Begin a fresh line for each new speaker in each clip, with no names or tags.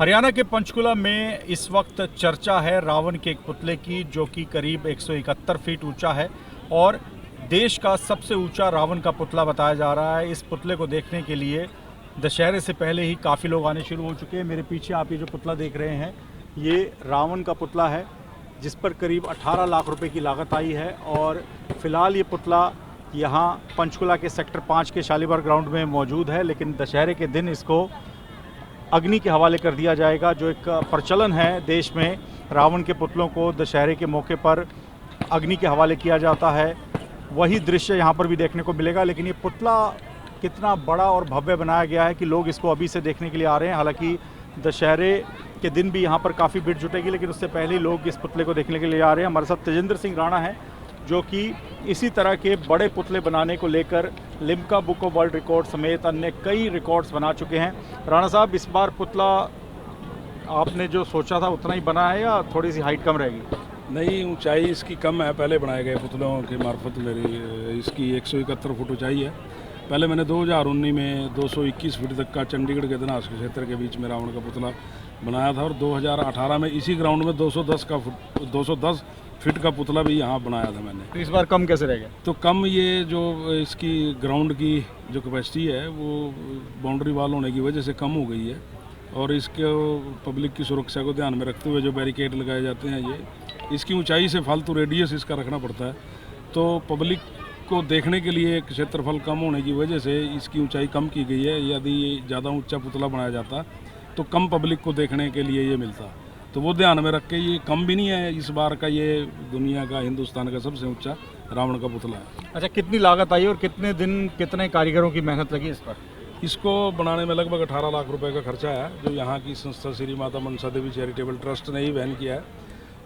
हरियाणा के पंचकुला में इस वक्त चर्चा है रावण के एक पुतले की, जो कि करीब 171 फीट ऊंचा है और देश का सबसे ऊंचा रावण का पुतला बताया जा रहा है। इस पुतले को देखने के लिए दशहरे से पहले ही काफ़ी लोग आने शुरू हो चुके हैं। मेरे पीछे आप ये जो पुतला देख रहे हैं, ये रावण का पुतला है, जिस पर करीब 18 लाख रुपए की लागत आई है। और फिलहाल ये पुतला यहाँ पंचकुला के सेक्टर 5 के शालीमार ग्राउंड में मौजूद है, लेकिन दशहरे के दिन इसको अग्नि के हवाले कर दिया जाएगा। जो एक प्रचलन है देश में, रावण के पुतलों को दशहरे के मौके पर अग्नि के हवाले किया जाता है, वही दृश्य यहाँ पर भी देखने को मिलेगा। लेकिन ये पुतला कितना बड़ा और भव्य बनाया गया है कि लोग इसको अभी से देखने के लिए आ रहे हैं। हालांकि दशहरे के दिन भी यहाँ पर काफ़ी भीड़ जुटेगी, लेकिन उससे पहले ही लोग इस पुतले को देखने के लिए आ रहे हैं। हमारे साथ तेजेंद्र सिंह राणा हैं, जो कि इसी तरह के बड़े पुतले बनाने को लेकर Limca book of world record समेत अन्य कई रिकॉर्ड्स बना चुके हैं। राणा साहब, इस बार पुतला आपने जो सोचा था उतना ही बना है या थोड़ी सी हाइट कम रहेगी?
नहीं, ऊंचाई इसकी कम है। पहले बनाए गए पुतलों के मार्फत मेरी इसकी 171 फुट ऊंचाई है। पहले मैंने 2019 में 221 फीट तक का चंडीगढ़ के धनास के क्षेत्र के बीच में रावण का पुतला बनाया था, और 2018 में इसी ग्राउंड में 210 फीट का पुतला भी यहाँ बनाया था मैंने।
तो इस बार कम कैसे रहेगा?
तो कम, ये जो इसकी ग्राउंड की जो कैपेसिटी है वो बाउंड्री वाल होने की वजह से कम हो गई है, और इसके पब्लिक की सुरक्षा को ध्यान में रखते हुए जो बैरिकेड लगाए जाते हैं, ये इसकी ऊंचाई से फालतू रेडियस इसका रखना पड़ता है। तो पब्लिक को देखने के लिए क्षेत्रफल कम होने की वजह से इसकी ऊंचाई कम की गई है। यदि ज़्यादा ऊंचा पुतला बनाया जाता तो कम पब्लिक को देखने के लिए ये मिलता, तो वो ध्यान में रख के ये कम भी नहीं है। इस बार का ये दुनिया का, हिंदुस्तान का सबसे ऊंचा रावण का पुतला है।
अच्छा, कितनी लागत आई और कितने दिन, कितने कारीगरों की मेहनत लगी इस पर?
इसको बनाने में लगभग 18 लाख रुपए का खर्चा है, जो यहाँ की संस्था श्री माता मनसा देवी चैरिटेबल ट्रस्ट ने ही वहन किया है,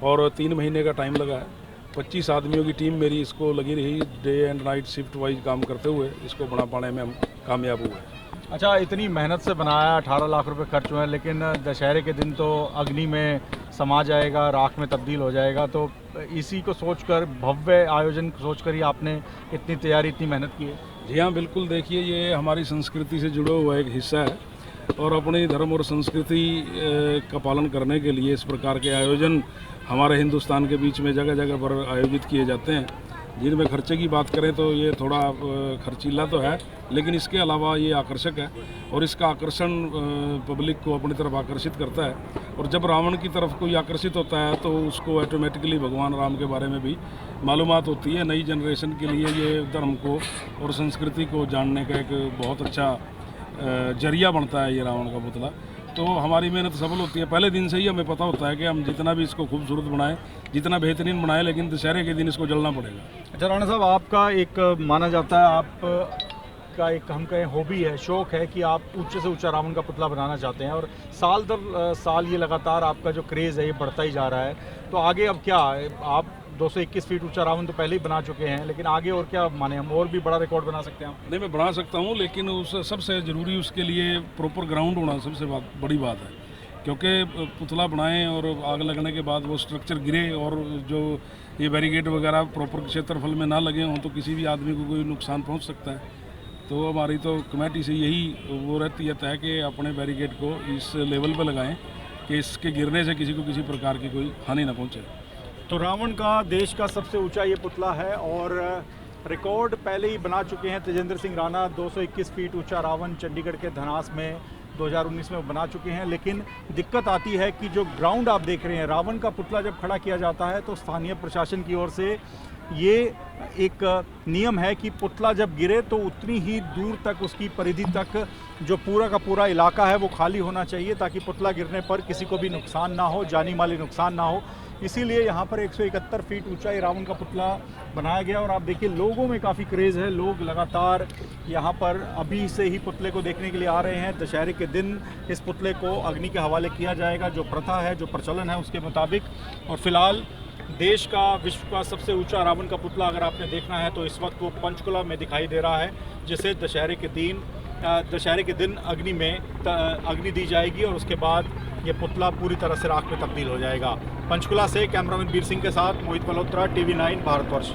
और 3 महीने का टाइम लगा है। 25 आदमियों की टीम मेरी इसको लगी रही, day and night shift wise काम करते हुए इसको बना पाने में हम कामयाब हुए।
अच्छा, इतनी मेहनत से बनाया, 18 लाख रुपए खर्च हुए, लेकिन दशहरे के दिन तो अग्नि में समा जाएगा, राख में तब्दील हो जाएगा। तो इसी को सोचकर, भव्य आयोजन को सोचकर ही आपने इतनी तैयारी, इतनी मेहनत की है?
जी हाँ, बिल्कुल। देखिए, ये हमारी संस्कृति से जुड़ा हुआ एक हिस्सा है, और अपने धर्म और संस्कृति का पालन करने के लिए इस प्रकार के आयोजन हमारे हिंदुस्तान के बीच में जगह जगह पर आयोजित किए जाते हैं। जिनमें खर्चे की बात करें तो ये थोड़ा खर्चीला तो है, लेकिन इसके अलावा ये आकर्षक है, और इसका आकर्षण पब्लिक को अपनी तरफ आकर्षित करता है। और जब रावण की तरफ कोई आकर्षित होता है तो उसको ऑटोमेटिकली भगवान राम के बारे में भी मालूमात होती है। नई जनरेशन के लिए ये धर्म को और संस्कृति को जानने का एक बहुत अच्छा जरिया बनता है ये रावण का पुतला। तो हमारी मेहनत सफल होती है। पहले दिन से ही हमें पता होता है कि हम जितना भी इसको खूबसूरत बनाएं, जितना बेहतरीन बनाएं, लेकिन दशहरे के दिन इसको जलना पड़ेगा।
अच्छा राणा साहब, आपका एक माना जाता है, आप का एक, हम कहें, हॉबी है, शौक है कि आप ऊंचे से ऊंचा रावण का पुतला बनाना चाहते हैं, और साल दर साल ये लगातार आपका जो क्रेज़ है ये बढ़ता ही जा रहा है। तो आगे अब क्या, आप 221 फीट ऊंचा रावण तो पहले ही बना चुके हैं, लेकिन आगे और क्या माने, हम और भी बड़ा रिकॉर्ड बना सकते हैं?
नहीं, मैं बना सकता हूँ, लेकिन उस सबसे ज़रूरी उसके लिए प्रॉपर ग्राउंड होना सबसे बड़ी बात है। क्योंकि पुतला बनाएं और आग लगने के बाद वो स्ट्रक्चर गिरे और जो ये बैरिकेड वगैरह प्रॉपर क्षेत्रफल में ना लगे हों तो किसी भी आदमी को कोई नुकसान पहुँच सकता है। तो हमारी तो कमेटी से यही वो रहती है तय कि अपने बैरिकेड को इस लेवल पर लगाएं कि इसके गिरने से किसी को किसी प्रकार की कोई हानि ना पहुँचे।
तो रावण का देश का सबसे ऊंचा ये पुतला है, और रिकॉर्ड पहले ही बना चुके हैं तेजेंद्र सिंह राणा। 221 फीट ऊंचा रावण चंडीगढ़ के धनास में 2019 में बना चुके हैं। लेकिन दिक्कत आती है कि जो ग्राउंड आप देख रहे हैं, रावण का पुतला जब खड़ा किया जाता है तो स्थानीय प्रशासन की ओर से ये एक नियम है कि पुतला जब गिरे तो उतनी ही दूर तक, उसकी परिधि तक जो पूरा का पूरा इलाका है वो खाली होना चाहिए, ताकि पुतला गिरने पर किसी को भी नुकसान ना हो, जानी माली नुकसान ना हो। इसीलिए यहाँ पर 171 फीट ऊंचा रावण का पुतला बनाया गया। और आप देखिए, लोगों में काफ़ी क्रेज़ है, लोग लगातार यहाँ पर अभी से ही पुतले को देखने के लिए आ रहे हैं। दशहरे के दिन इस पुतले को अग्नि के हवाले किया जाएगा, जो प्रथा है, जो प्रचलन है उसके मुताबिक। और फिलहाल देश का, विश्व का सबसे ऊंचा रावण का पुतला अगर आपने देखना है तो इस वक्त वो पंचकुला में दिखाई दे रहा है, जिसे दशहरे के दिन अग्नि दी जाएगी, और उसके बाद ये पुतला पूरी तरह से राख में तब्दील हो जाएगा। पंचकुला से कैमरामैन वीर सिंह के साथ मोहित मल्होत्रा, TV9 भारतवर्ष।